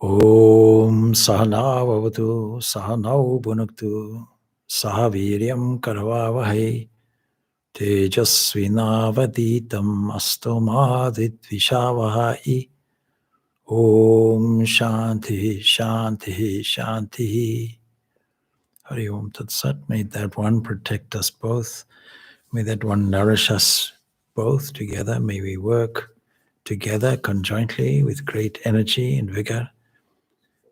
Om Sahana Vavatu Sahanau Bhunaktu Sahaviryam Karavavahe Tejasvinavaditam Astomadvidvishavahai. Om Shanti Shanti Shanti. Hari Om Tat Sat. May that one protect us both. May that one nourish us both together. May we work together conjointly with great energy and vigor.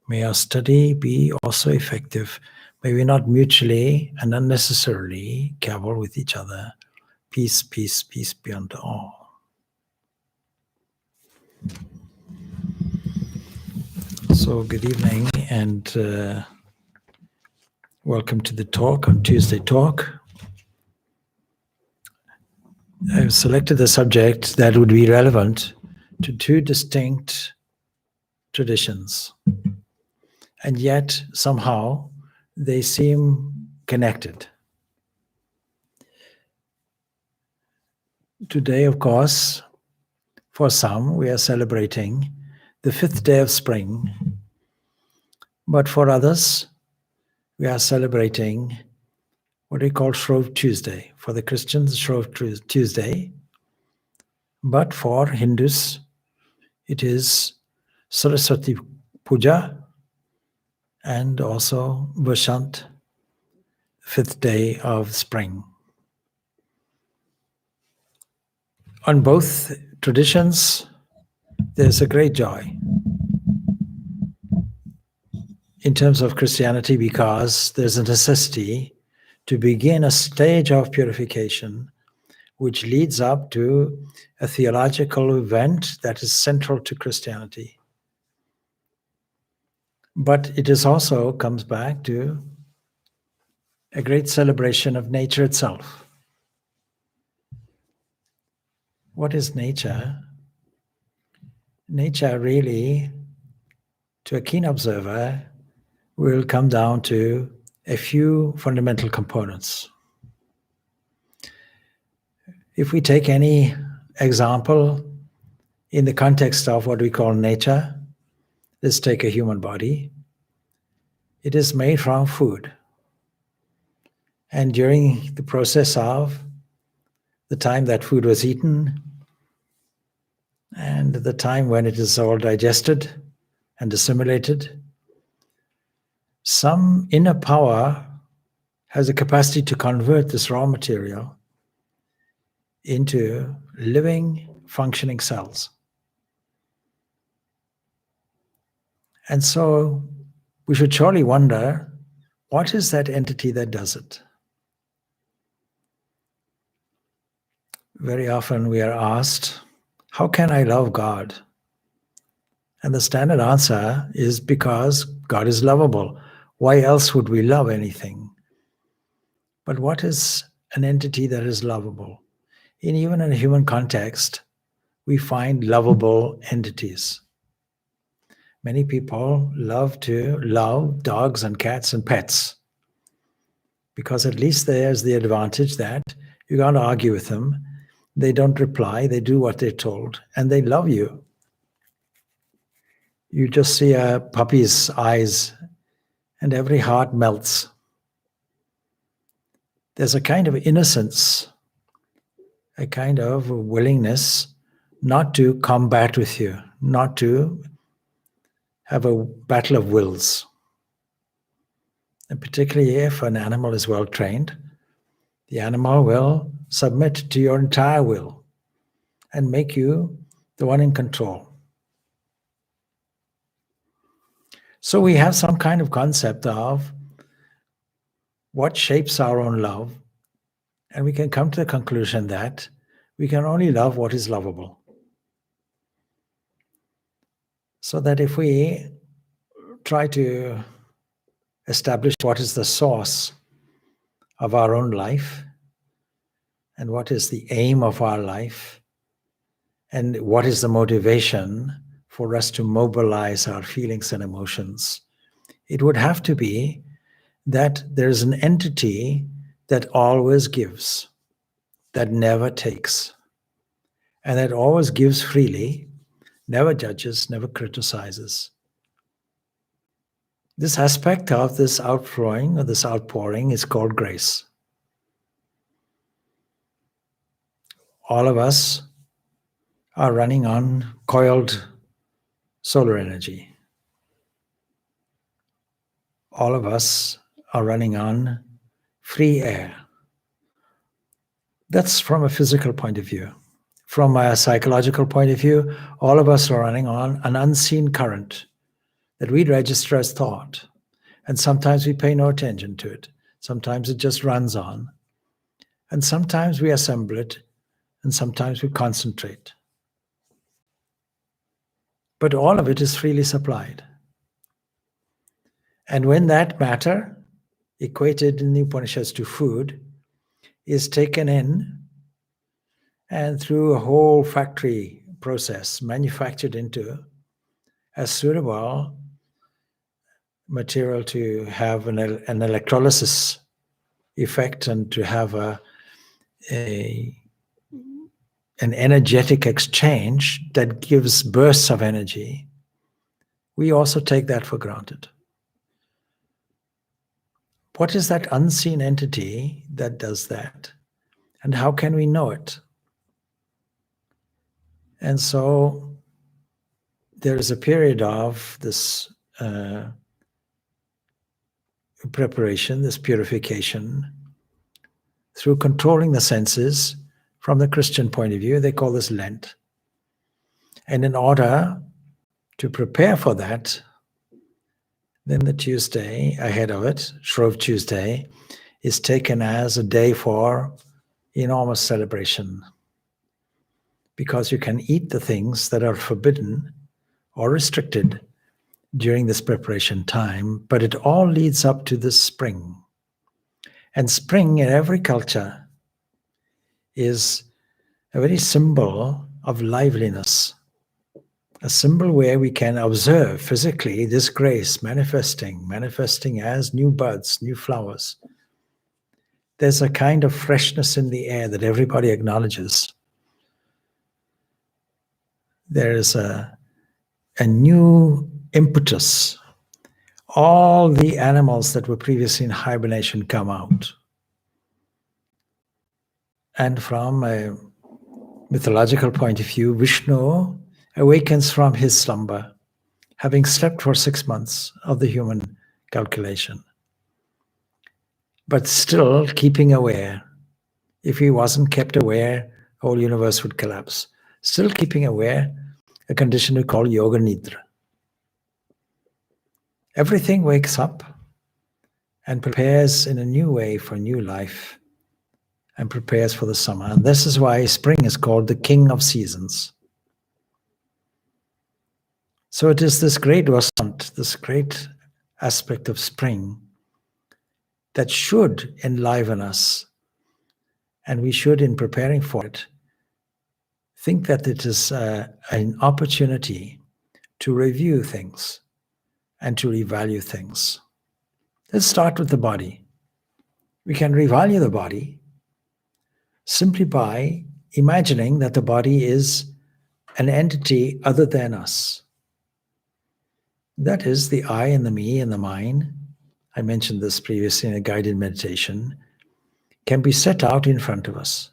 May our study be also effective. May we not mutually and unnecessarily cavil with each other. Peace, peace, peace be unto all. So good evening and welcome to the talk on Tuesday Talk. I've selected a subject that would be relevant to two distinct traditions. And yet somehow they seem connected. Today, of course, for some, we are celebrating the 5th day of spring. But for others, we are celebrating what we call Shrove Tuesday. For the Christians, Shrove Tuesday. But for Hindus, it is Saraswati Puja and also Vasant, 5th day of spring. On both traditions, there's a great joy. In terms of Christianity, because there's a necessity to begin a stage of purification which leads up to a theological event that is central to Christianity. But it is also comes back to a great celebration of nature itself. What is nature? Nature really, to a keen observer, will come down to a few fundamental components. If we take any example in the context of what we call nature, let's take a human body. It is made from food. And during the process of the time that food was eaten and the time when it is all digested and assimilated, some inner power has a capacity to convert this raw material into living, functioning cells. And so we should surely wonder, what is that entity that does it? Very often we are asked, how can I love God? And the standard answer is because God is lovable. Why else would we love anything? But what is an entity that is lovable? Even in a human context, we find lovable entities. Many people love to love dogs and cats and pets because at least there's the advantage that you can't argue with them. They don't reply, they do what they're told, and they love you. You just see a puppy's eyes and every heart melts. There's a kind of innocence, a kind of willingness not to combat with you, not to have a battle of wills. And particularly if an animal is well trained, the animal will submit to your entire will and make you the one in control. So we have some kind of concept of what shapes our own love, and we can come to the conclusion that we can only love what is lovable. So that if we try to establish what is the source of our own life, and what is the aim of our life, and what is the motivation for us to mobilize our feelings and emotions, it would have to be that there's an entity that always gives, that never takes, and that always gives freely, never judges, never criticizes. This aspect of this outflowing or this outpouring is called grace. All of us are running on coiled solar energy. All of us are running on free air. That's from a physical point of view. From a psychological point of view, all of us are running on an unseen current that we register as thought. And sometimes we pay no attention to it. Sometimes it just runs on. And sometimes we assemble it, and sometimes we concentrate. But all of it is freely supplied. And when that matter, equated in the Upanishads to food, is taken in and through a whole factory process manufactured into a suitable material to have an electrolysis effect and to have an energetic exchange that gives bursts of energy, we also take that for granted. What is that unseen entity that does that? And how can we know it? And so there is a period of this preparation, this purification, through controlling the senses. From the Christian point of view, they call this Lent. And in order to prepare for that, then the Tuesday ahead of it, Shrove Tuesday, is taken as a day for enormous celebration. Because you can eat the things that are forbidden or restricted during this preparation time, but it all leads up to this spring. And spring in every culture is a very symbol of liveliness, a symbol where we can observe physically this grace manifesting as new buds, new flowers. There's a kind of freshness in the air that everybody acknowledges. There is a new impetus. All the animals that were previously in hibernation come out. And from a mythological point of view, Vishnu awakens from his slumber, having slept for 6 months of the human calculation, but still keeping aware. If he wasn't kept aware, the whole universe would collapse. Still keeping aware, a condition we call yoga nidra. Everything wakes up and prepares in a new way for new life and prepares for the summer. And this is why spring is called the king of seasons. So it is this great vasant, this great aspect of spring that should enliven us. And we should, in preparing for it, think that it is an opportunity to review things and to revalue things. Let's start with the body. We can revalue the body simply by imagining that the body is an entity other than us. That is the I and the me and the mine. I mentioned this previously in a guided meditation, can be set out in front of us.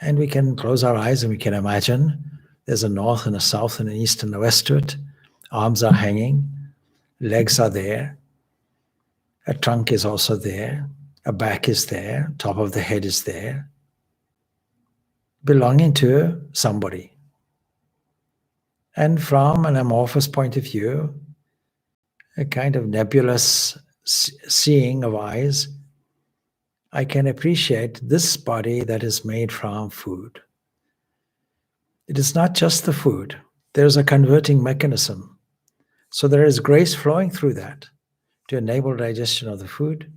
And we can close our eyes and we can imagine there's a north and a south and an east and a west to it. Arms are hanging, legs are there, a trunk is also there, a back is there, top of the head is there, belonging to somebody. And from an amorphous point of view, a kind of nebulous seeing of eyes, I can appreciate this body that is made from food. It is not just the food. There's a converting mechanism. So there is grace flowing through that to enable digestion of the food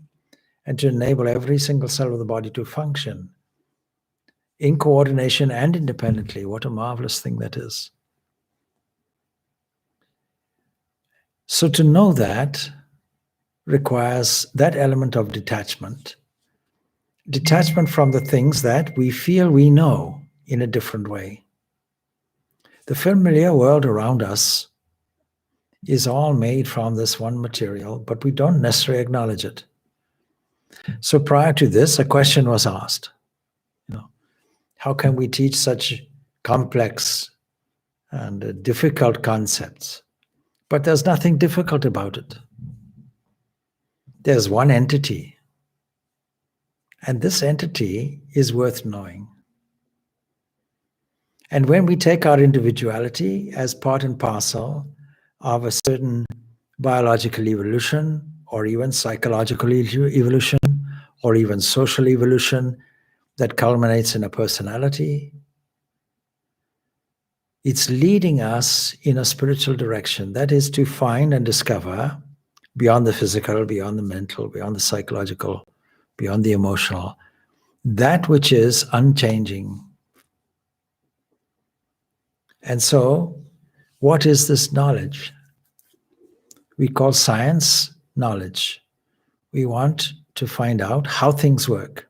and to enable every single cell of the body to function in coordination and independently. What a marvelous thing that is. So to know that requires that element of detachment. Detachment from the things that we feel we know in a different way. The familiar world around us is all made from this one material, but we don't necessarily acknowledge it. So prior to this, a question was asked, how can we teach such complex and difficult concepts? But there's nothing difficult about it. There's one entity, and this entity is worth knowing. And when we take our individuality as part and parcel of a certain biological evolution, or even psychological evolution, or even social evolution that culminates in a personality, it's leading us in a spiritual direction. That is to find and discover beyond the physical, beyond the mental, beyond the psychological, beyond the emotional, that which is unchanging. And so, what is this knowledge? We call science knowledge. We want to find out how things work.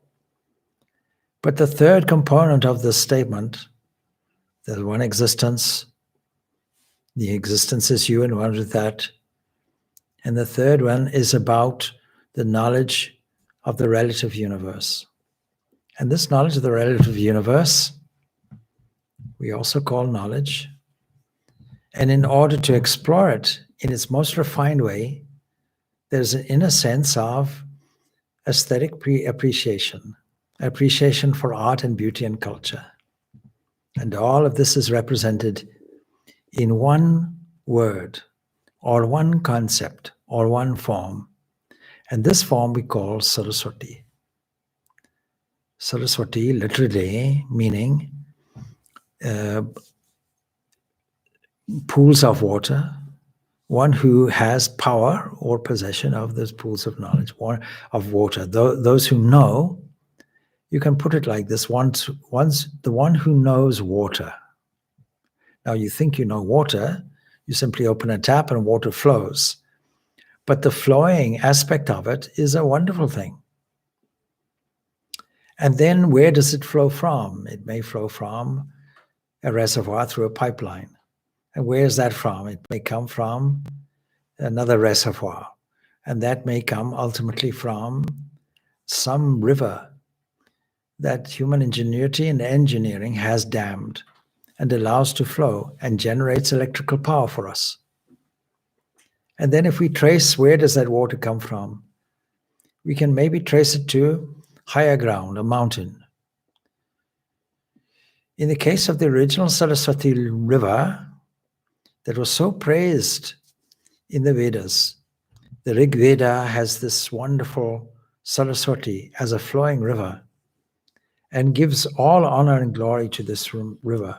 But the third component of this statement, there's one existence, the existence is you and one with that. And the third one is about the knowledge of the relative universe. And this knowledge of the relative universe, we also call knowledge. And in order to explore it in its most refined way, there's an inner sense of aesthetic appreciation for art and beauty and culture. And all of this is represented in one word, or one concept, or one form. And this form we call Saraswati. Saraswati literally meaning pools of water, one who has power or possession of those pools of knowledge, or of water. Those who know, you can put it like this, once the one who knows water. Now you think you know water, you simply open a tap and water flows. But the flowing aspect of it is a wonderful thing. And then where does it flow from? It may flow from a reservoir through a pipeline. And where is that from? It may come from another reservoir. And that may come ultimately from some river that human ingenuity and engineering has dammed and allows to flow and generates electrical power for us. And then if we trace where does that water come from, we can maybe trace it to higher ground, a mountain. In the case of the original Saraswati river that was so praised in the Vedas, the Rig Veda has this wonderful Saraswati as a flowing river and gives all honor and glory to this river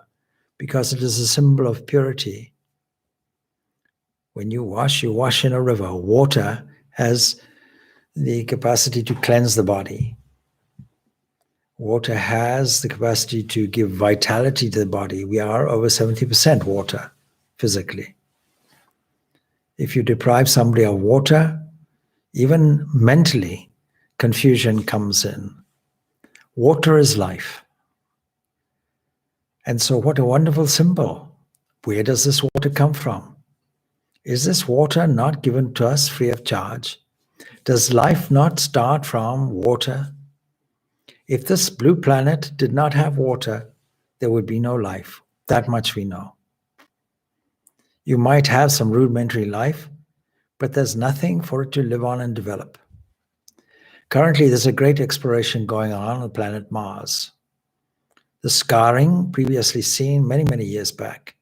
because it is a symbol of purity. When you wash in a river. Water has the capacity to cleanse the body. Water has the capacity to give vitality to the body. We are over 70% water physically. If you deprive somebody of water, even mentally, confusion comes in. Water is life. And so what a wonderful symbol. Where does this water come from? Is this water not given to us free of charge? Does life not start from water? If this blue planet did not have water, there would be no life. That much we know. You might have some rudimentary life, but there's nothing for it to live on and develop. Currently, there's a great exploration going on the planet Mars. The scarring, previously seen many, many years back,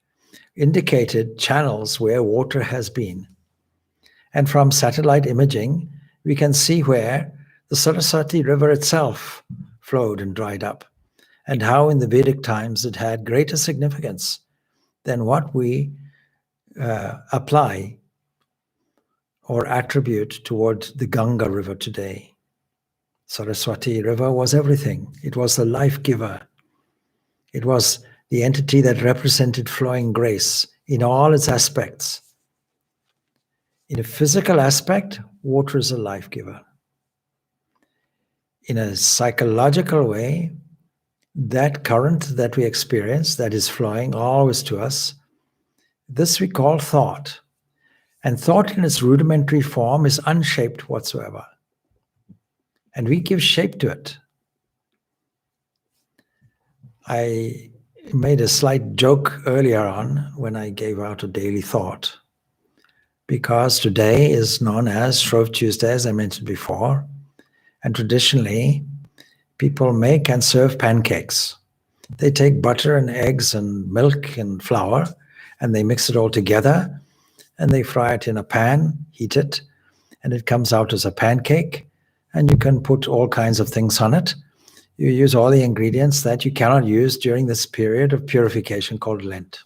indicated channels where water has been. And from satellite imaging, we can see where the Saraswati River itself flowed and dried up, and how in the Vedic times it had greater significance than what we apply or attribute toward the Ganga River today. Saraswati River was everything. It was the life giver. It was the entity that represented flowing grace in all its aspects. In a physical aspect, water is a life giver. In a psychological way, that current that we experience, that is flowing always to us, this we call thought. And thought in its rudimentary form is unshaped whatsoever. And we give shape to it. I made a slight joke earlier on when I gave out a daily thought, because today is known as Shrove Tuesday, as I mentioned before, and traditionally people make and serve pancakes. They take butter and eggs and milk and flour, and they mix it all together, and they fry it in a pan, heat it, and it comes out as a pancake, and you can put all kinds of things on it. You use all the ingredients that you cannot use during this period of purification called Lent.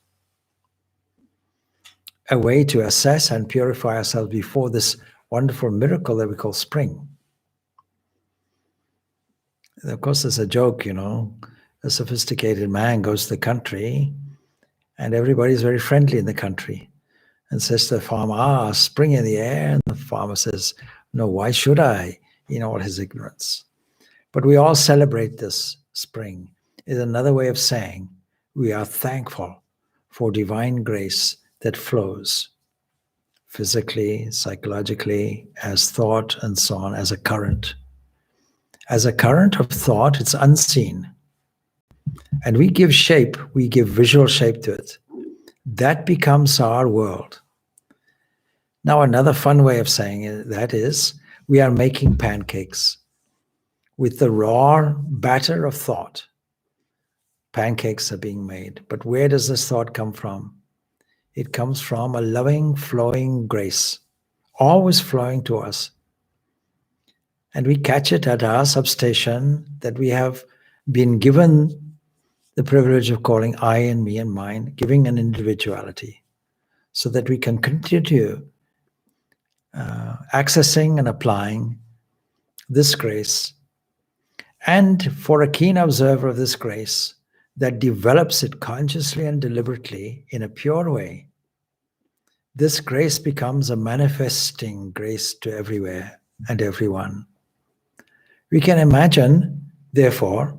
A way to assess and purify ourselves before this wonderful miracle that we call spring. And of course, there's a joke, a sophisticated man goes to the country and everybody's very friendly in the country and says to the farmer, spring in the air. And the farmer says, no, why should I? In all his ignorance. But we all celebrate this spring. Is another way of saying we are thankful for divine grace that flows physically, psychologically, as thought, and so on, as a current. As a current of thought, it's unseen. And we give shape, we give visual shape to it. That becomes our world. Now, another fun way of saying that is we are making pancakes with the raw batter of thought. Pancakes are being made. But where does this thought come from? It comes from a loving, flowing grace, always flowing to us. And we catch it at our substation that we have been given the privilege of calling I and me and mine, giving an individuality, so that we can continue accessing and applying this grace. And for a keen observer of this grace that develops it consciously and deliberately in a pure way, this grace becomes a manifesting grace to everywhere and everyone. We can imagine, therefore,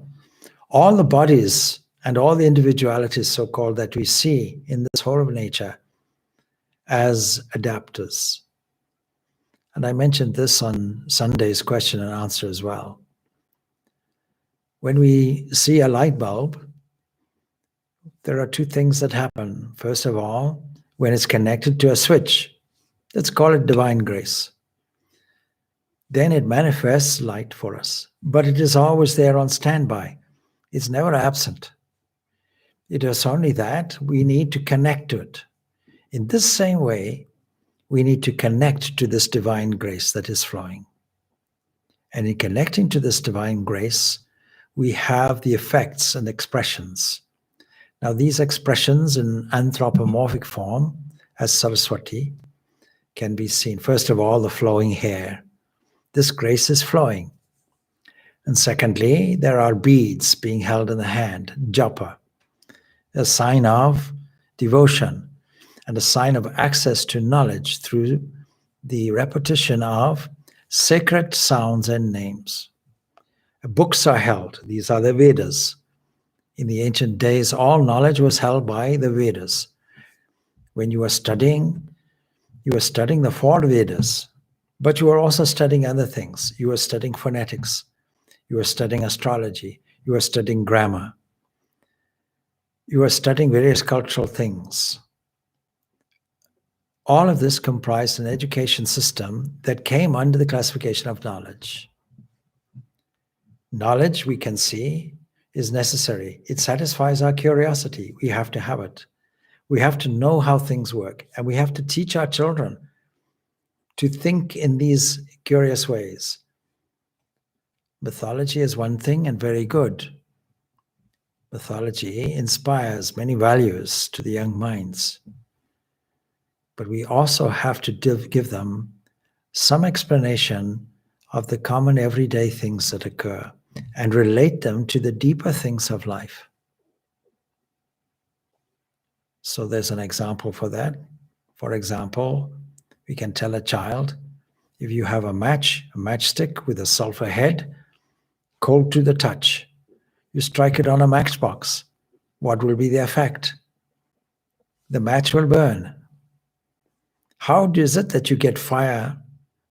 all the bodies and all the individualities, so-called, that we see in this whole of nature as adapters. And I mentioned this on Sunday's question and answer as well. When we see a light bulb, there are two things that happen. First of all, when it's connected to a switch, let's call it divine grace. Then it manifests light for us, but it is always there on standby. It's never absent. It is only that we need to connect to it. In this same way, we need to connect to this divine grace that is flowing. And in connecting to this divine grace, we have the effects and expressions. Now, these expressions in anthropomorphic form, as Saraswati, can be seen. First of all, the flowing hair. This grace is flowing. And secondly, there are beads being held in the hand, japa, a sign of devotion and a sign of access to knowledge through the repetition of sacred sounds and names. Books are held. These are the Vedas. In the ancient days, all knowledge was held by the Vedas. When you were studying the four Vedas, but you were also studying other things. You were studying phonetics. You were studying astrology. You were studying grammar. You were studying various cultural things. All of this comprised an education system that came under the classification of knowledge. Knowledge, we can see, is necessary. It satisfies our curiosity. We have to have it. We have to know how things work, and we have to teach our children to think in these curious ways. Mythology is one thing and very good. Mythology inspires many values to the young minds. But we also have to give them some explanation of the common everyday things that occur and relate them to the deeper things of life. So there's an example for that. For example, we can tell a child, if you have a matchstick with a sulfur head, cold to the touch, you strike it on a matchbox, what will be the effect? The match will burn. How is it that you get fire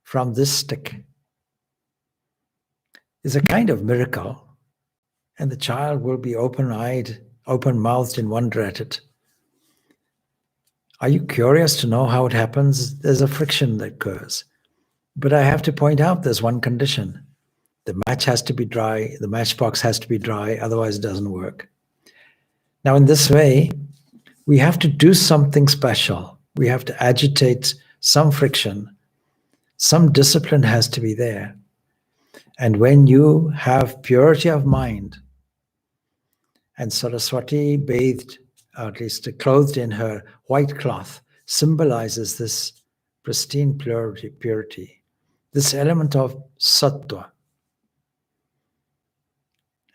from this stick? It's a kind of miracle. And the child will be open-eyed, open-mouthed in wonder at it. Are you curious to know how it happens? There's a friction that occurs. But I have to point out there's one condition. The match has to be dry, the matchbox has to be dry, otherwise it doesn't work. Now, in this way, we have to do something special. We have to agitate some friction. Some discipline has to be there. And when you have purity of mind, and Saraswati bathed, or at least clothed in her white cloth, symbolizes this pristine purity, this element of sattva.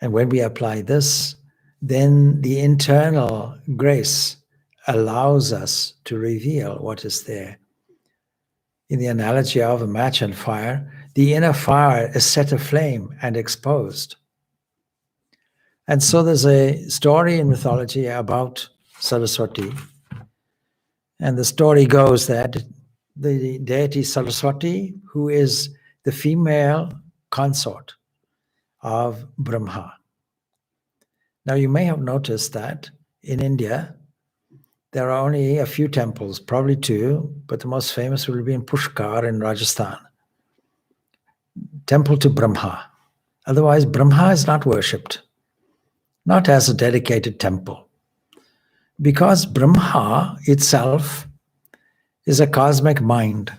And when we apply this, then the internal grace allows us to reveal what is there. In the analogy of a match and fire, the inner fire is set aflame and exposed. And so there's a story in mythology about Saraswati. And the story goes that the deity Saraswati, who is the female consort of Brahma. Now, you may have noticed that in India, there are only a few temples, probably two, but the most famous will be in Pushkar in Rajasthan. Temple to Brahma. Otherwise, Brahma is not worshipped, not as a dedicated temple. Because Brahma itself is a cosmic mind.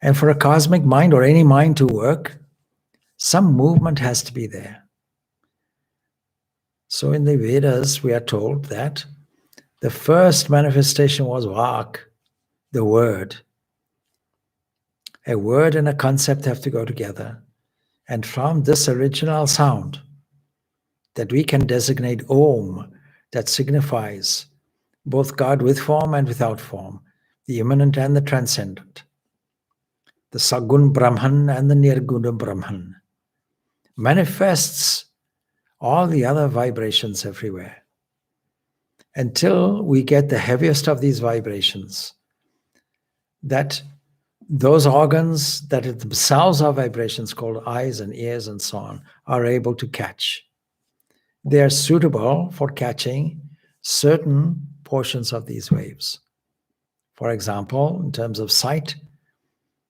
And for a cosmic mind or any mind to work, some movement has to be there. So in the Vedas, we are told that the first manifestation was Vak, the word. A word and a concept have to go together. And from this original sound that we can designate Om, that signifies both God with form and without form, the immanent and the transcendent, the Sagun Brahman and the Nirguna Brahman, manifests all the other vibrations everywhere. Until we get the heaviest of these vibrations, that those organs that themselves are vibrations called eyes and ears and so on are able to catch. They are suitable for catching certain portions of these waves. For example, in terms of sight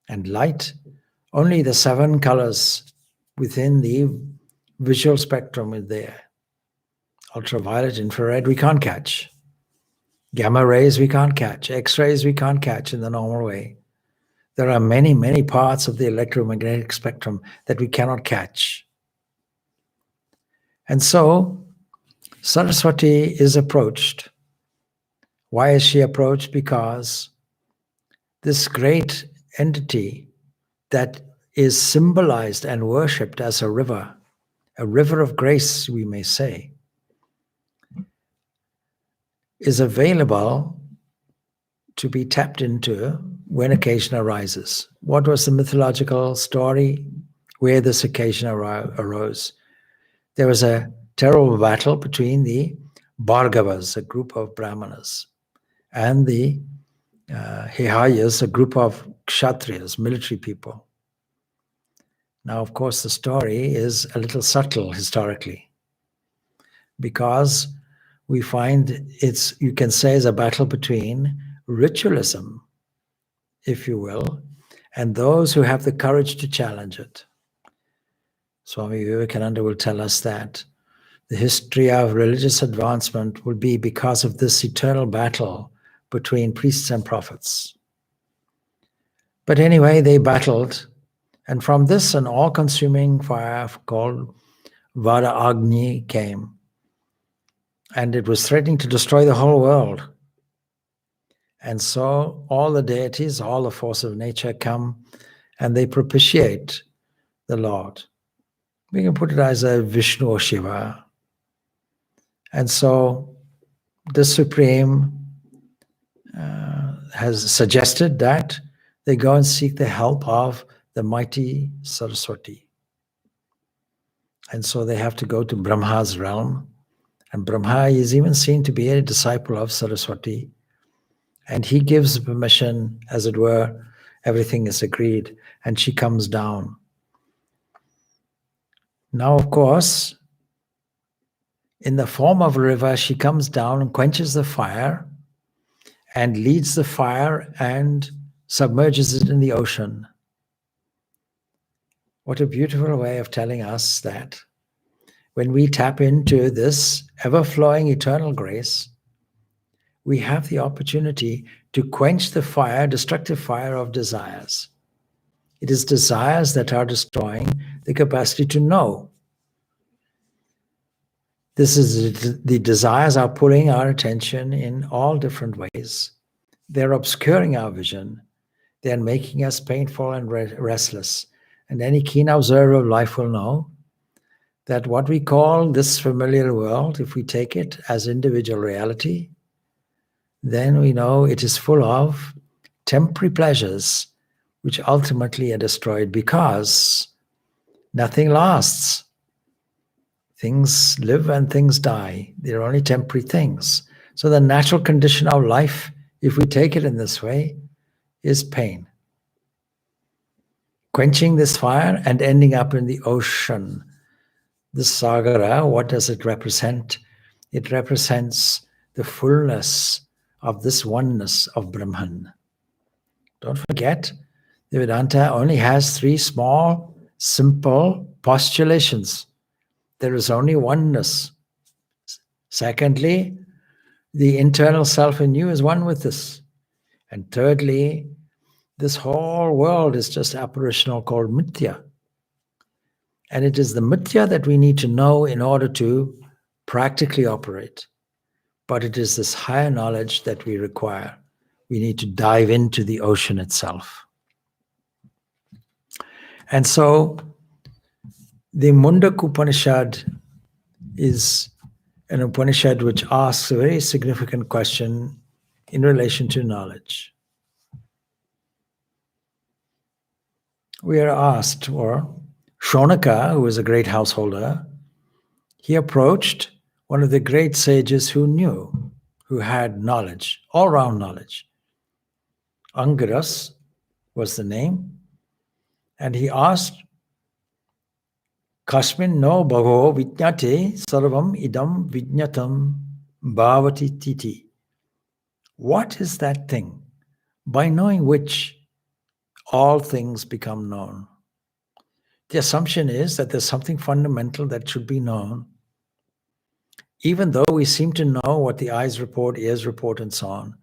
and light, only the 7 colors within the visual spectrum is there. Ultraviolet, infrared, we can't catch. Gamma rays, we can't catch. X-rays, we can't catch in the normal way. There are many, many parts of the electromagnetic spectrum that we cannot catch. And so, Saraswati is approached. Why is she approached? Because this great entity that is symbolized and worshipped as a river of grace, we may say, is available to be tapped into when occasion arises. What was the mythological story where this occasion arose? There was a terrible battle between the Bhargavas, a group of Brahmanas, and the Hehayas, a group of Kshatriyas, military people. Now, of course, the story is a little subtle historically, because we find it's, you can say, is a battle between ritualism, if you will, and those who have the courage to challenge it. Swami Vivekananda will tell us that the history of religious advancement will be because of this eternal battle between priests and prophets. But anyway, they battled, and from this an all-consuming fire called Vada Agni came, and it was threatening to destroy the whole world. And so all the deities, all the force of nature come and they propitiate the Lord. We can put it as a Vishnu or Shiva. And so the Supreme has suggested that they go and seek the help of the mighty Saraswati. And so they have to go to Brahma's realm. And Brahma is even seen to be a disciple of Saraswati. And he gives permission, as it were, everything is agreed, and she comes down. Now, of course, in the form of a river, she comes down and quenches the fire and leads the fire and submerges it in the ocean. What a beautiful way of telling us that when we tap into this ever-flowing eternal grace, we have the opportunity to quench the fire, destructive fire of desires. It is desires that are destroying the capacity to know. This is the desires are pulling our attention in all different ways. They're obscuring our vision. They're making us painful and restless. And any keen observer of life will know that what we call this familiar world, if we take it as individual reality, then we know it is full of temporary pleasures which ultimately are destroyed because nothing lasts. Things live and things die. They're only temporary things. So the natural condition of life, if we take it in this way, is pain. Quenching this fire and ending up in the ocean. This sagara, what does it represent? It represents the fullness of this oneness of Brahman. Don't forget, the Vedanta only has 3 small, simple postulations. There is only oneness. Secondly, the internal self in you is one with this. And thirdly, this whole world is just apparitional called mithya. And it is the mithya that we need to know in order to practically operate. But it is this higher knowledge that we require. We need to dive into the ocean itself. And so the Mundaka Upanishad is an Upanishad which asks a very significant question in relation to knowledge. We are asked, or Shonaka, who was a great householder, he approached one of the great sages who knew, who had knowledge, all-round knowledge. Angiras was the name. And he asked, Kasmin no bhavo vijñate sarvam idam vijñatam bhavati titi. What is that thing by knowing which all things become known? The assumption is that there's something fundamental that should be known, even though we seem to know what the eyes report, ears report, and so on.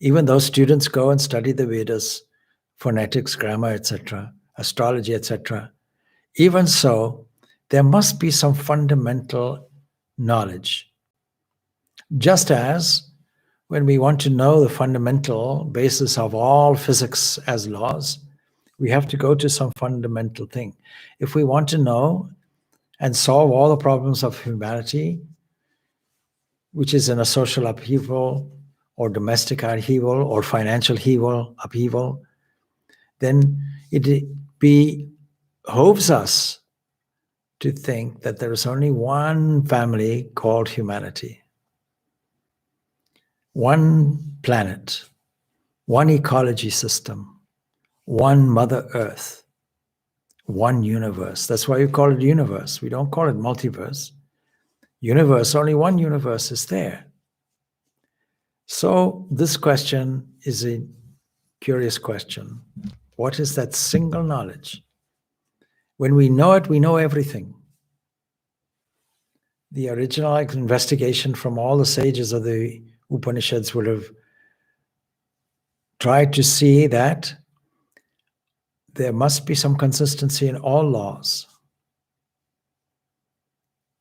Even though students go and study the Vedas, phonetics, grammar, etc., astrology, etc., even so, there must be some fundamental knowledge. Just as when we want to know the fundamental basis of all physics as laws, we have to go to some fundamental thing. If we want to know and solve all the problems of humanity, which is in a social upheaval or domestic upheaval or financial upheaval, then it behoves us to think that there is only one family called humanity, one planet, one ecology system, one Mother Earth, one universe. That's why we call it universe. We don't call it multiverse. Universe, only one universe is there. So this question is a curious question. What is that single knowledge? When we know it, we know everything. The original investigation from all the sages of the Upanishads would have tried to see that there must be some consistency in all laws.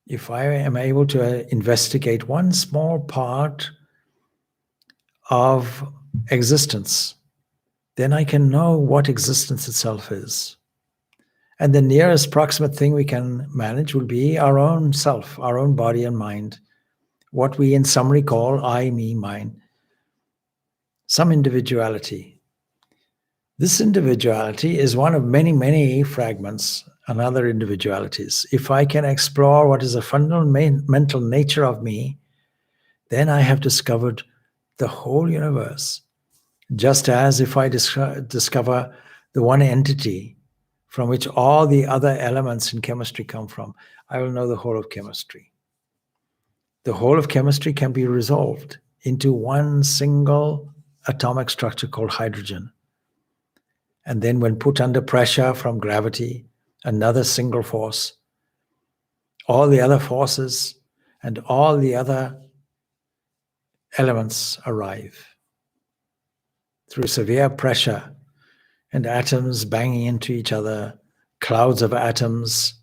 If I am able to investigate one small part of existence, then I can know what existence itself is. And the nearest proximate thing we can manage will be our own self, our own body and mind, what we in summary call I, me, mine, some individuality. This individuality is one of many, many fragments and other individualities. If I can explore what is the fundamental nature of me, then I have discovered the whole universe. Just as if I discover the one entity from which all the other elements in chemistry come from, I will know the whole of chemistry. The whole of chemistry can be resolved into one single atomic structure called hydrogen. And then when put under pressure from gravity, another single force, all the other forces and all the other elements arrive. Through severe pressure and atoms banging into each other, clouds of atoms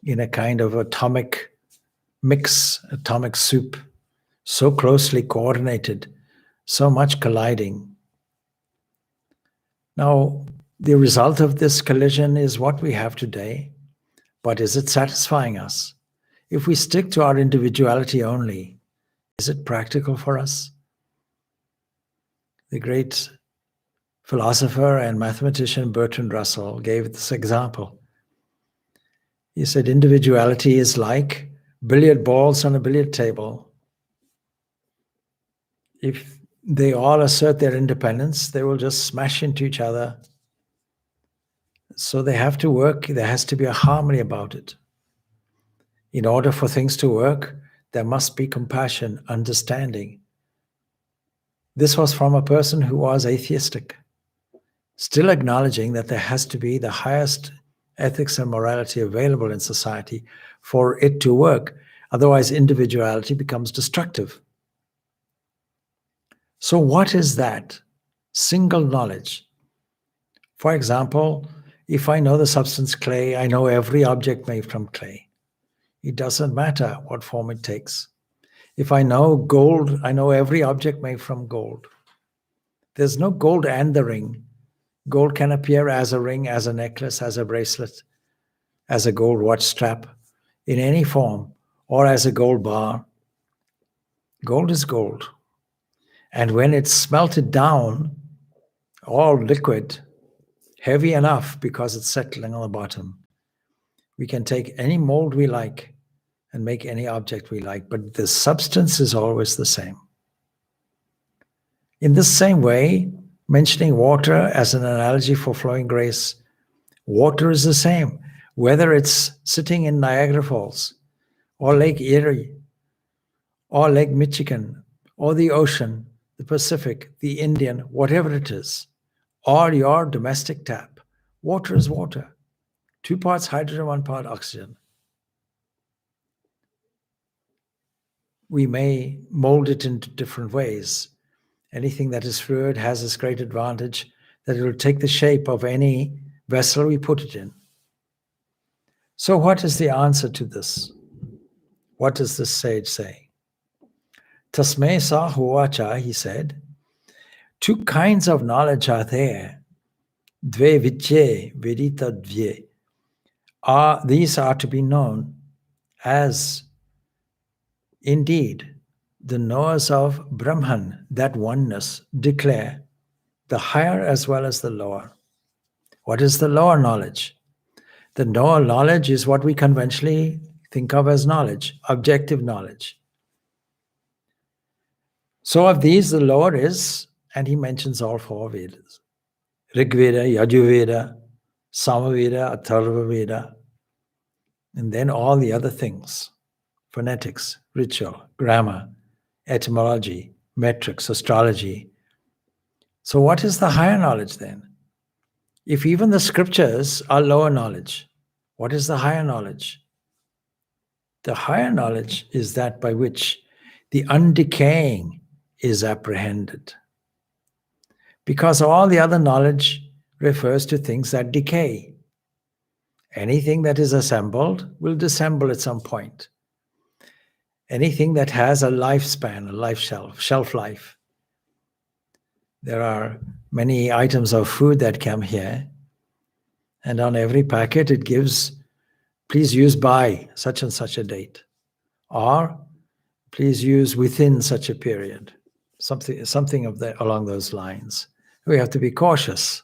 in a kind of atomic mix, atomic soup, so closely coordinated, so much colliding. Now, the result of this collision is what we have today, but is it satisfying us? If we stick to our individuality only, is it practical for us? The great philosopher and mathematician Bertrand Russell gave this example. He said individuality is like billiard balls on a billiard table. If they all assert their independence, they will just smash into each other. So they have to work, there has to be a harmony about it. In order for things to work, there must be compassion, understanding. This was from a person who was atheistic, still acknowledging that there has to be the highest ethics and morality available in society for it to work. Otherwise, individuality becomes destructive. So what is that? Single knowledge. For example, if I know the substance clay, I know every object made from clay. It doesn't matter what form it takes. If I know gold, I know every object made from gold. There's no gold and the ring. Gold can appear as a ring, as a necklace, as a bracelet, as a gold watch strap, in any form, or as a gold bar. Gold is gold. And when it's smelted down, all liquid, heavy enough because it's settling on the bottom, we can take any mold we like and make any object we like, but the substance is always the same. In this same way, mentioning water as an analogy for flowing grace, water is the same, whether it's sitting in Niagara Falls, or Lake Erie, or Lake Michigan, or the ocean, the Pacific, the Indian, whatever it is, or your domestic tap. Water is water. 2 parts hydrogen, 1 part oxygen. We may mold it into different ways. Anything that is fluid has this great advantage that it will take the shape of any vessel we put it in. So what is the answer to this? What does this sage say? Tasmai sa hovacha, he said, 2 kinds of knowledge are there. Dve vicche vedita dvye. These are to be known as indeed the knowers of Brahman, that oneness, declare, the higher as well as the lower. What is the lower knowledge? The lower knowledge is what we conventionally think of as knowledge, objective knowledge. So of these, the lower is, and he mentions all 4 Vedas, Rig Veda, Yajurveda, Samaveda, Atharva Veda, and then all the other things, phonetics, ritual, grammar, etymology, metrics, astrology. So what is the higher knowledge then? If even the scriptures are lower knowledge, what is the higher knowledge? The higher knowledge is that by which the undecaying is apprehended. Because all the other knowledge refers to things that decay. Anything that is assembled will dissemble at some point. Anything that has a lifespan, a life shelf life. There are many items of food that come here, and on every packet it gives, please use by such and such a date, or please use within such a period, something along those lines. We have to be cautious.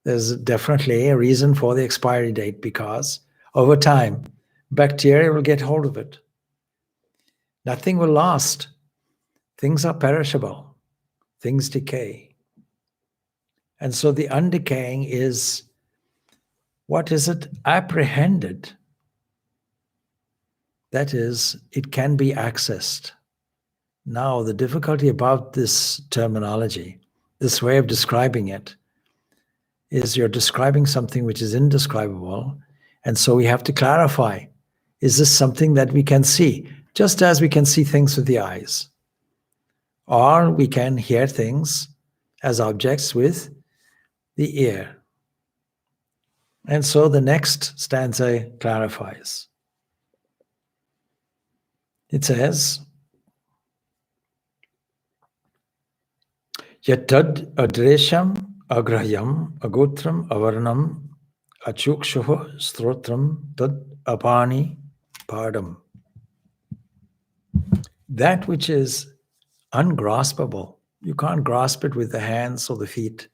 There's definitely a reason for the expiry date because over time, bacteria will get hold of it. Nothing will last. Things are perishable, things decay. And so the undecaying is, what is it? Apprehended. That is, it can be accessed. Now, the difficulty about this terminology, this way of describing it, is you're describing something which is indescribable. And so we have to clarify, is this something that we can see? Just as we can see things with the eyes. Or we can hear things as objects with the ear. And so the next stanza clarifies. It says, Yatad adresham agrahyam agotram avarnam achukshuh strotram tad apani padam. That which is ungraspable, you can't grasp it with the hands or the feet,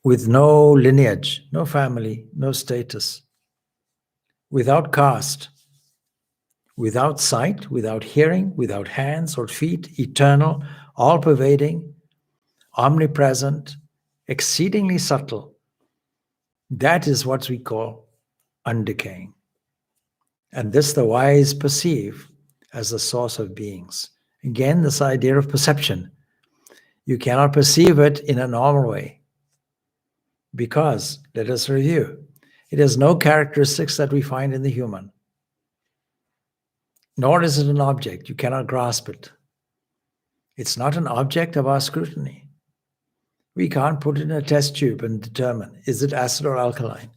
with no lineage, no family, no status, without caste, without sight, without hearing, without hands or feet, eternal, all-pervading, omnipresent, exceedingly subtle. That is what we call undecaying. And this the wise perceive as the source of beings. Again, this idea of perception. You cannot perceive it in a normal way because, let us review, it has no characteristics that we find in the human. Nor is it an object. You cannot grasp it. It's not an object of our scrutiny. We can't put it in a test tube and determine, is it acid or alkaline?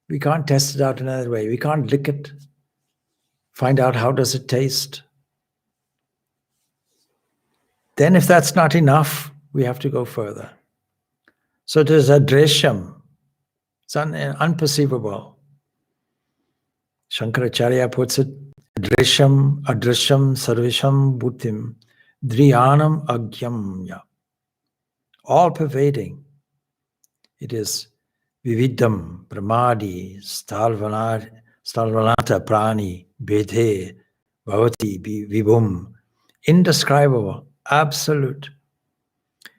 We can't test it out another way. We can't lick it, find out how does it taste. Then if that's not enough, we have to go further. So it is adreshyam. It's unperceivable. Shankaracharya puts it, adreshyam sarvisham bhutim driyanam agyamya. All pervading. It is vividam, pramadi, stalvanata prani, bedhe, bhavati, vibhum. Indescribable, absolute.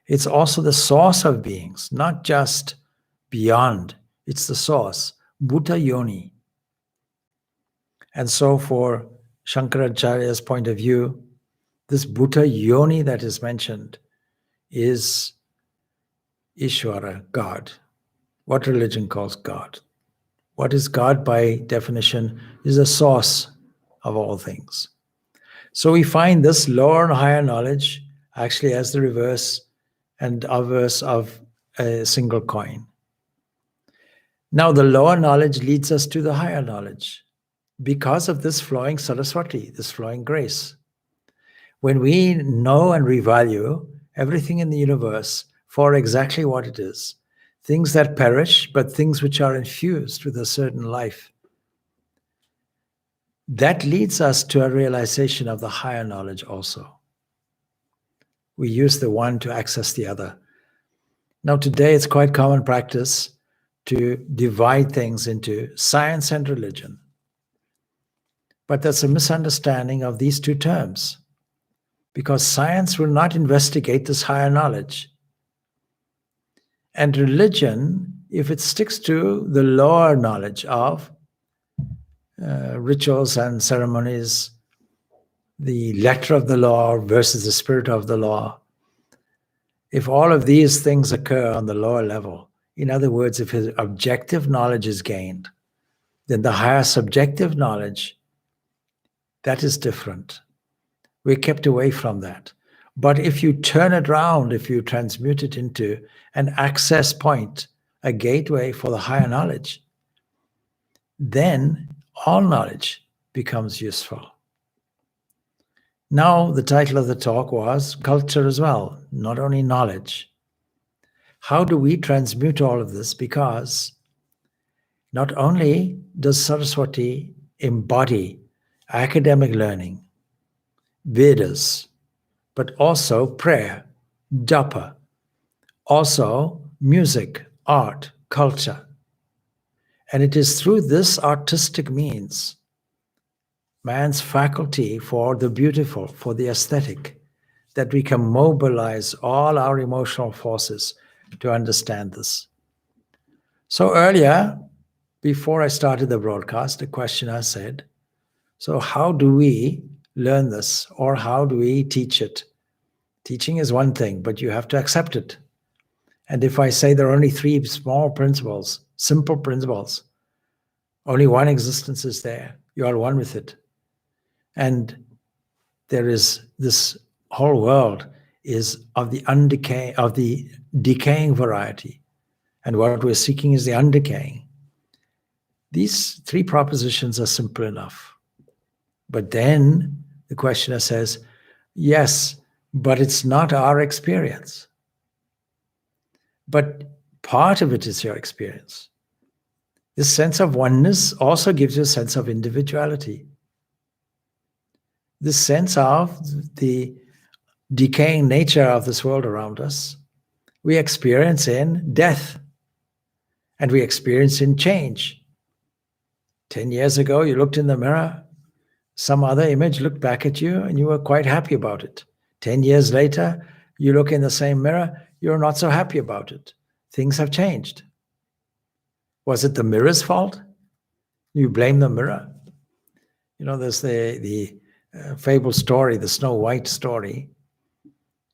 It's also the source of beings, not just beyond. It's the source, Bhuta Yoni. And so for Shankaracharya's point of view, this Bhuta Yoni that is mentioned is Ishvara, God. What religion calls God. What is God by definition is the source of all things. So we find this lower and higher knowledge actually as the reverse and obverse of a single coin. Now the lower knowledge leads us to the higher knowledge because of this flowing Saraswati, this flowing grace. When we know and revalue everything in the universe for exactly what it is, things that perish, but things which are infused with a certain life, that leads us to a realization of the higher knowledge also. We use the one to access the other. Now today it's quite common practice to divide things into science and religion. But that's a misunderstanding of these two terms, because science will not investigate this higher knowledge. And religion, if it sticks to the lower knowledge of rituals and ceremonies, the letter of the law versus the spirit of the law, if all of these things occur on the lower level, in other words, if his objective knowledge is gained, then the higher subjective knowledge, that is different. We're kept away from that. But if you turn it around, if you transmute it into an access point, a gateway for the higher knowledge, then all knowledge becomes useful. Now, the title of the talk was culture as well, not only knowledge. How do we transmute all of this? Because not only does Saraswati embody academic learning, Vedas, but also prayer, japa, also music, art, culture. And it is through this artistic means man's faculty for the beautiful, for the aesthetic, that we can mobilize all our emotional forces to understand this. So earlier, before I started the broadcast, the questioner said, so how do we learn this, or how do we teach it? Teaching is one thing, but you have to accept it. And if I say there are only 3 small principles, simple principles, only one existence is there, you are one with it. And there is this whole world is of the decaying variety. And what we're seeking is the undecaying. These 3 propositions are simple enough. But then the questioner says, yes, but it's not our experience. But part of it is your experience. This sense of oneness also gives you a sense of individuality. This sense of the decaying nature of this world around us, we experience in death, and we experience in change. 10 years ago, you looked in the mirror, some other image looked back at you, and you were quite happy about it. 10 years later, you look in the same mirror, you're not so happy about it. Things have changed. Was it the mirror's fault? You blame the mirror. You know, there's the fable story, the Snow White story,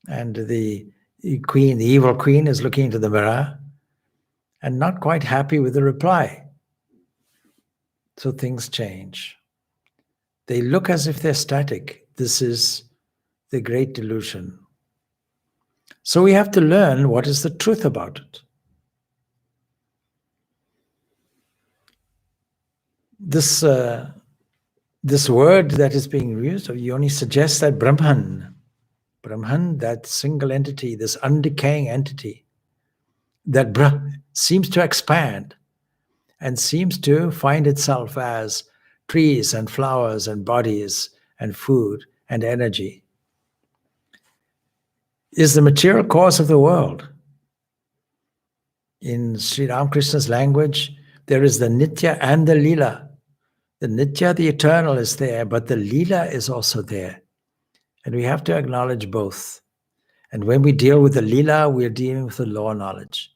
and the queen, the evil queen, is looking into the mirror and not quite happy with the reply. So things change. They look as if they're static. This is the great delusion. So we have to learn what is the truth about it. This word that is being used, Yoni, suggests that Brahman, that single entity, this undecaying entity, that seems to expand and seems to find itself as trees and flowers and bodies and food and energy, is the material cause of the world. In Sri Ramakrishna's language, there is the Nitya and the Leela. The Nitya, the eternal, is there, but the Leela is also there. And we have to acknowledge both. And when we deal with the Leela, we're dealing with the lower knowledge.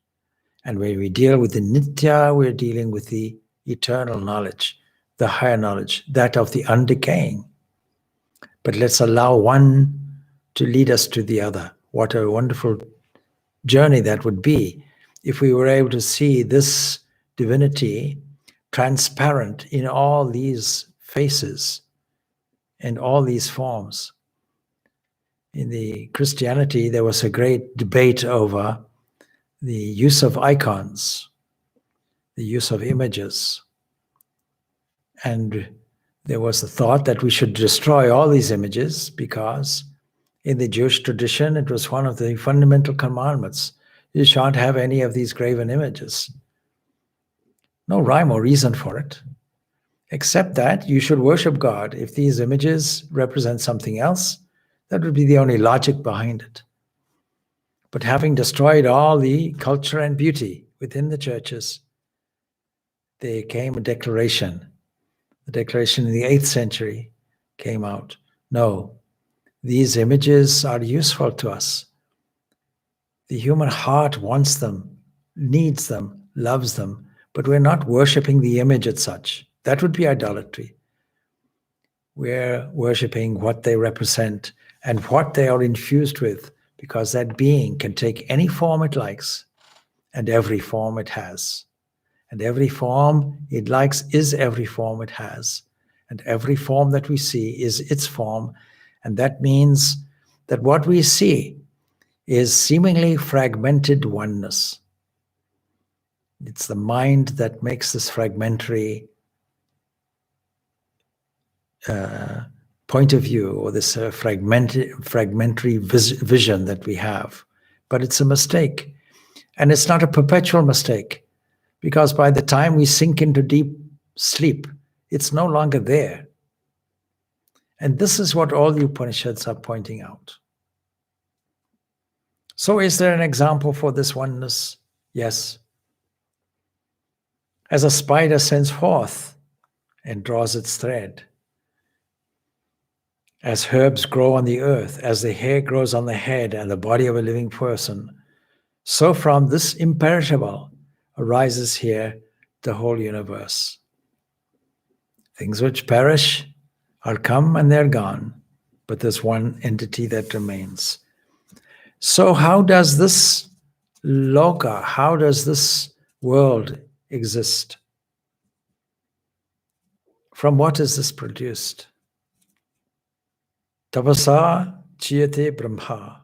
And when we deal with the Nitya, we're dealing with the eternal knowledge, the higher knowledge, that of the undecaying. But let's allow one to lead us to the other. What a wonderful journey that would be if we were able to see this divinity transparent in all these faces and all these forms. In the Christianity, there was a great debate over the use of icons, the use of images. And there was the thought that we should destroy all these images because in the Jewish tradition, it was one of the fundamental commandments. You shan't have any of these graven images. No rhyme or reason for it, except that you should worship God. If these images represent something else, that would be the only logic behind it. But having destroyed all the culture and beauty within the churches, there came a declaration. The declaration in the 8th century came out. No, these images are useful to us. The human heart wants them, needs them, loves them, but we're not worshipping the image as such. That would be idolatry. We're worshipping what they represent and what they are infused with, because that being can take any form it likes and every form it has. And every form it likes is every form it has. And every form that we see is its form. And that means that what we see is seemingly fragmented oneness. It's the mind that makes this fragmentary point of view, or this fragmentary vision that we have. But it's a mistake. And it's not a perpetual mistake, because by the time we sink into deep sleep, it's no longer there. And this is what all the Upanishads are pointing out. So is there an example for this oneness? Yes. As a spider sends forth and draws its thread, As herbs grow on the earth, as the hair grows on the head and the body of a living person, so from this imperishable arises here the whole universe. Things which perish are come and they're gone, but there's one entity that remains. So how does this loka, how does this world exist? From what is this produced? Tapasa chiyate brahma,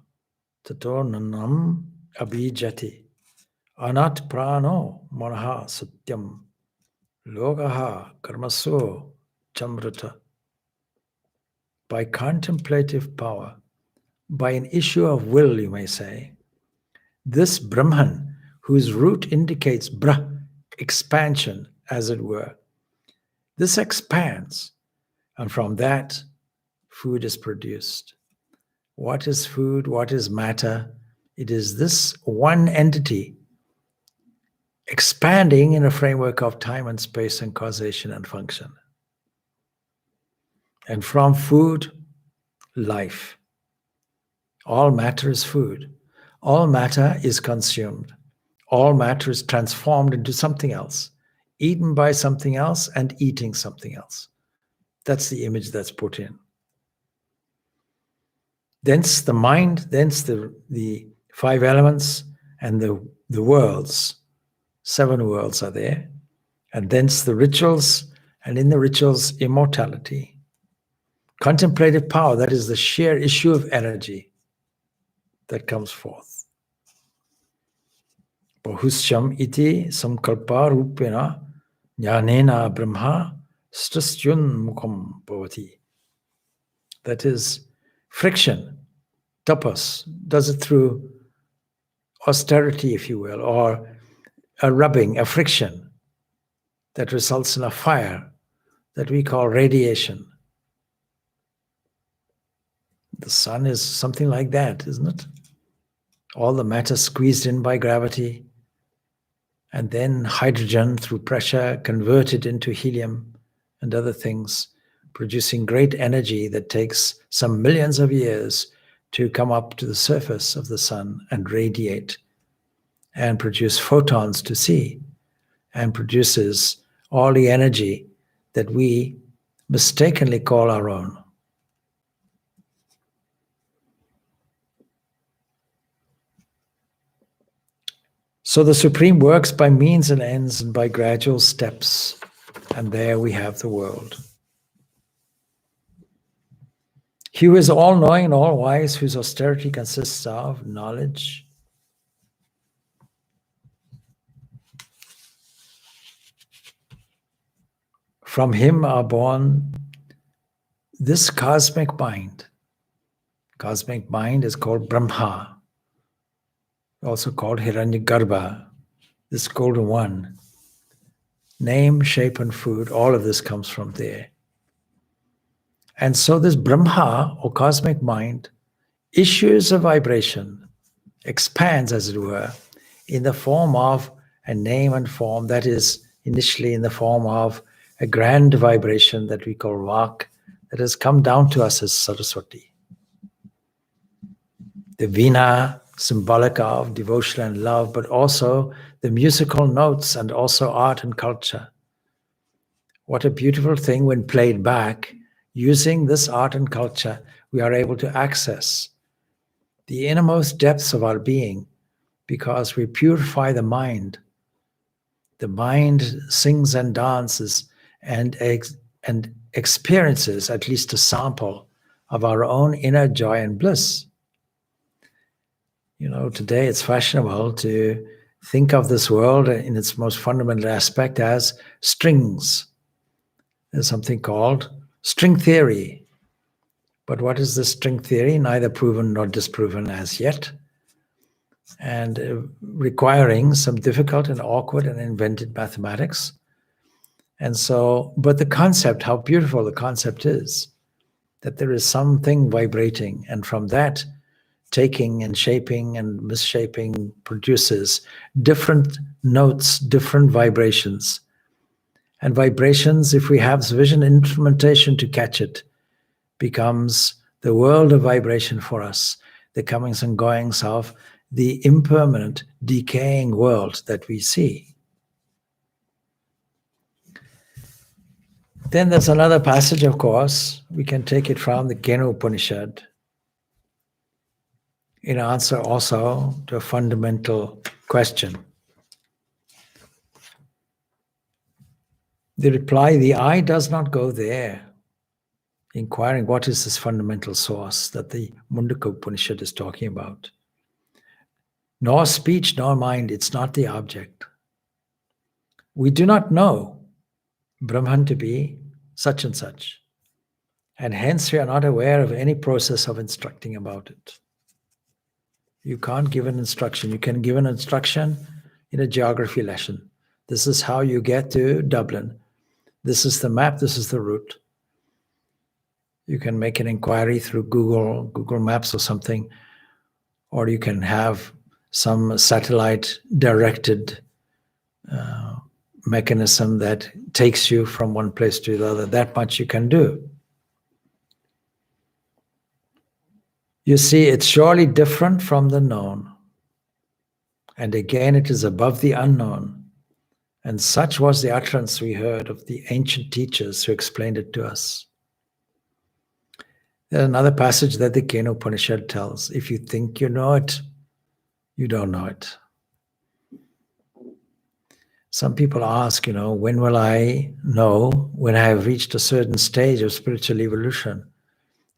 tato nanam abhijati, anat prano manaha satyam, lokaha karmaso chamrata. By contemplative power, by an issue of will, you may say, this Brahman, whose root indicates expansion, as it were, this expands, and from that, food is produced. What is food? What is matter? It is this one entity expanding in a framework of time and space and causation and function. And from food, life. All matter is food. All matter is consumed. All matter is transformed into something else, eaten by something else and eating something else. That's the image that's put in. Thence the mind, thence the five elements and the worlds. 7 worlds are there. And thence the rituals, and in the rituals, immortality. Contemplative power, that is the sheer issue of energy that comes forth. Bahusyam iti samkalpa rupena jnanena brahma strasyun mukham bhavati. That is friction, tapas, does it through austerity, if you will, or a rubbing, a friction that results in a fire that we call radiation. The sun is something like that, isn't it? All the matter squeezed in by gravity, and then hydrogen through pressure converted into helium and other things, producing great energy that takes some millions of years to come up to the surface of the sun and radiate and produce photons to see, and produces all the energy that we mistakenly call our own. So the Supreme works by means and ends and by gradual steps, and there we have the world. He who is all-knowing and all-wise, whose austerity consists of knowledge, from him are born this cosmic mind. Cosmic mind is called Brahma, also called Hiranyagarbha, this golden one. Name, shape, and food, all of this comes from there. And so this Brahma, or cosmic mind, issues a vibration, expands, as it were, in the form of a name and form, that is initially in the form of a grand vibration that we call Vak, that has come down to us as Saraswati. The Veena, symbolic of devotion and love, but also the musical notes and also art and culture. What a beautiful thing when played back. Using this art and culture, we are able to access the innermost depths of our being because we purify the mind. The mind sings and dances and experiences at least a sample of our own inner joy and bliss. You know, today it's fashionable to think of this world in its most fundamental aspect as strings. There's something called string theory. But what is this string theory? Neither proven nor disproven as yet, and requiring some difficult and awkward and invented mathematics. And so, but the concept, how beautiful the concept is, that there is something vibrating, and from that, taking and shaping and misshaping produces different notes, different vibrations. And vibrations, if we have sufficient instrumentation to catch it, becomes the world of vibration for us, the comings and goings of the impermanent, decaying world that we see. Then there's another passage, of course. We can take it from the Kena Upanishad in answer also to a fundamental question. The reply, the I does not go there, inquiring what is this fundamental source that the Mundaka Upanishad is talking about. Nor speech nor mind, it's not the object. We do not know Brahman to be such and such, and hence we are not aware of any process of instructing about it. You can't give an instruction. You can give an instruction in a geography lesson. This is how you get to Dublin. This is the map, this is the route. You can make an inquiry through Google Maps or something, or you can have some satellite-directed mechanism that takes you from one place to the other. That much you can do. You see, it's surely different from the known. And again, it is above the unknown. And such was the utterance we heard of the ancient teachers who explained it to us. There's another passage that the Kena Upanishad tells. If you think you know it, you don't know it. Some people ask, when will I know when I have reached a certain stage of spiritual evolution,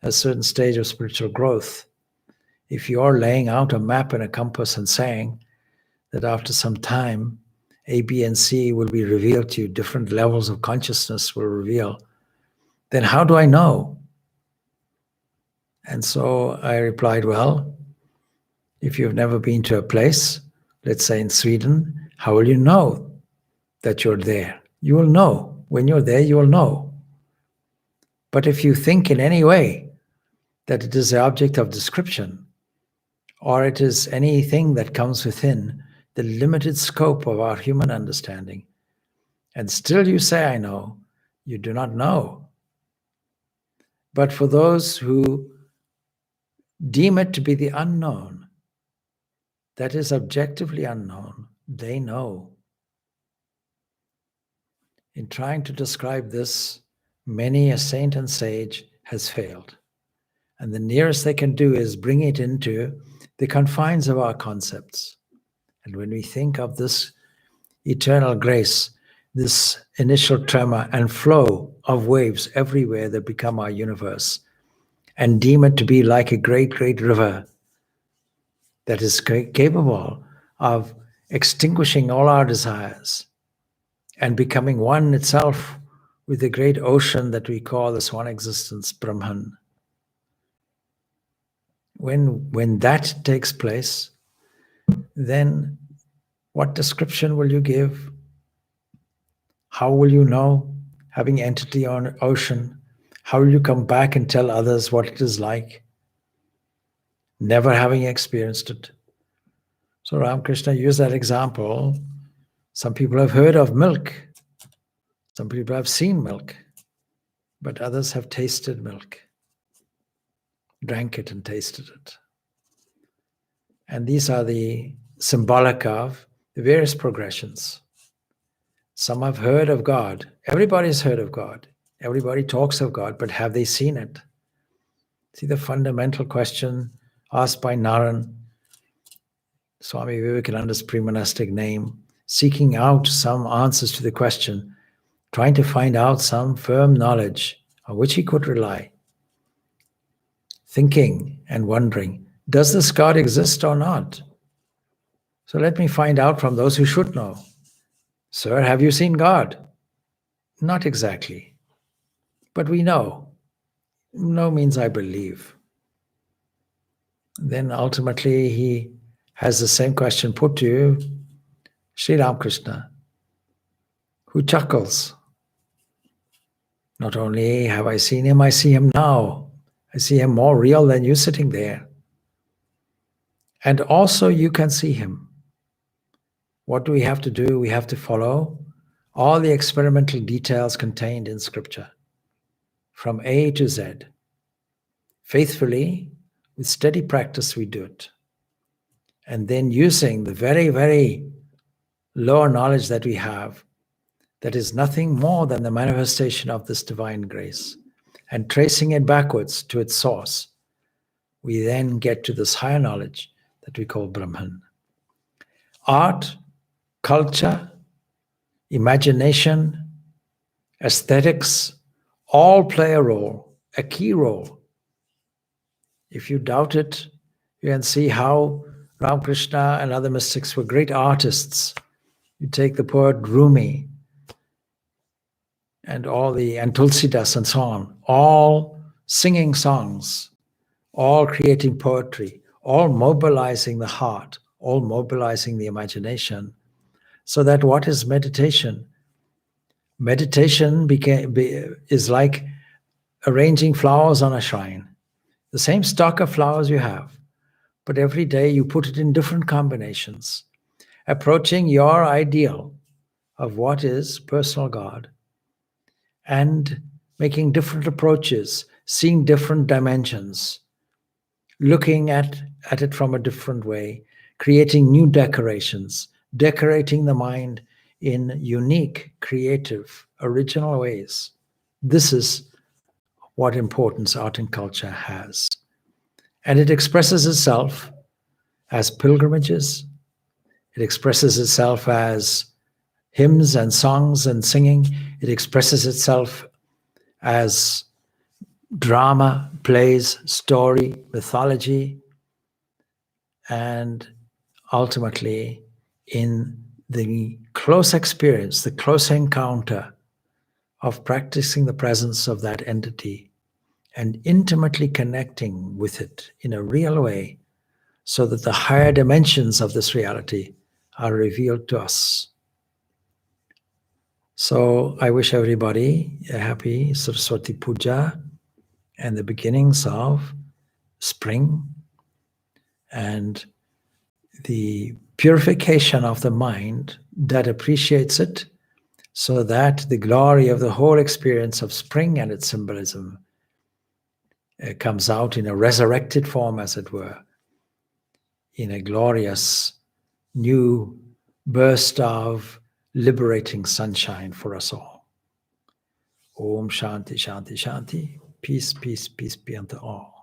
a certain stage of spiritual growth? If you're laying out a map and a compass and saying that after some time, A, B, and C will be revealed to you, different levels of consciousness will reveal, then how do I know? And so I replied, well, if you've never been to a place, let's say in Sweden, how will you know that you're there? You will know. When you're there, you will know. But if you think in any way that it is the object of description, or it is anything that comes within the limited scope of our human understanding, and still you say, I know, you do not know. But for those who deem it to be the unknown, that is objectively unknown, they know. In trying to describe this, many a saint and sage has failed. And the nearest they can do is bring it into the confines of our concepts. And when we think of this eternal grace, this initial tremor and flow of waves everywhere that become our universe, and deem it to be like a great, great river that is capable of extinguishing all our desires and becoming one itself with the great ocean that we call this one existence, Brahman. When that takes place, then what description will you give? How will you know, having entered the ocean? How will you come back and tell others what it is like, never having experienced it? So Ramakrishna used that example. Some people have heard of milk. Some people have seen milk, but others have tasted milk, drank it and tasted it. And these are the symbolic of the various progressions. Some have heard of God. Everybody's heard of God. Everybody talks of God, but have they seen it? See the fundamental question asked by Naran, Swami Vivekananda's pre-monastic name, seeking out some answers to the question, trying to find out some firm knowledge on which he could rely, thinking and wondering, does this God exist or not? So let me find out from those who should know. Sir, have you seen God? Not exactly, but we know. No means I believe. Then ultimately he has the same question put to you, Sri Ramakrishna, who chuckles. Not only have I seen him, I see him now. I see him more real than you sitting there. And also you can see him. What do we have to do? We have to follow all the experimental details contained in Scripture, from A to Z. Faithfully, with steady practice, we do it. And then using the very, very lower knowledge that we have, that is nothing more than the manifestation of this divine grace, and tracing it backwards to its source, we then get to this higher knowledge that we call Brahman. Art, culture, imagination, aesthetics, all play a role, a key role. If you doubt it, you can see how Ramakrishna and other mystics were great artists. You take the poet Rumi and Tulsidas and so on, all singing songs, all creating poetry, all mobilizing the heart, all mobilizing the imagination. So that what is meditation? Meditation is like arranging flowers on a shrine. The same stock of flowers you have, but every day you put it in different combinations, approaching your ideal of what is personal God, and making different approaches, seeing different dimensions, looking at it from a different way, creating new decorations, decorating the mind in unique, creative, original ways. This is what importance art and culture has. And it expresses itself as pilgrimages. It expresses itself as hymns and songs and singing. It expresses itself as drama, plays, story, mythology, and ultimately in the close experience, the close encounter of practicing the presence of that entity and intimately connecting with it in a real way, so that the higher dimensions of this reality are revealed to us. So I wish everybody a happy Saraswati Puja and the beginnings of spring and the purification of the mind that appreciates it, so that the glory of the whole experience of spring and its symbolism comes out in a resurrected form, as it were, in a glorious new burst of liberating sunshine for us all. Om Shanti, Shanti, Shanti. Peace, peace, peace be unto all.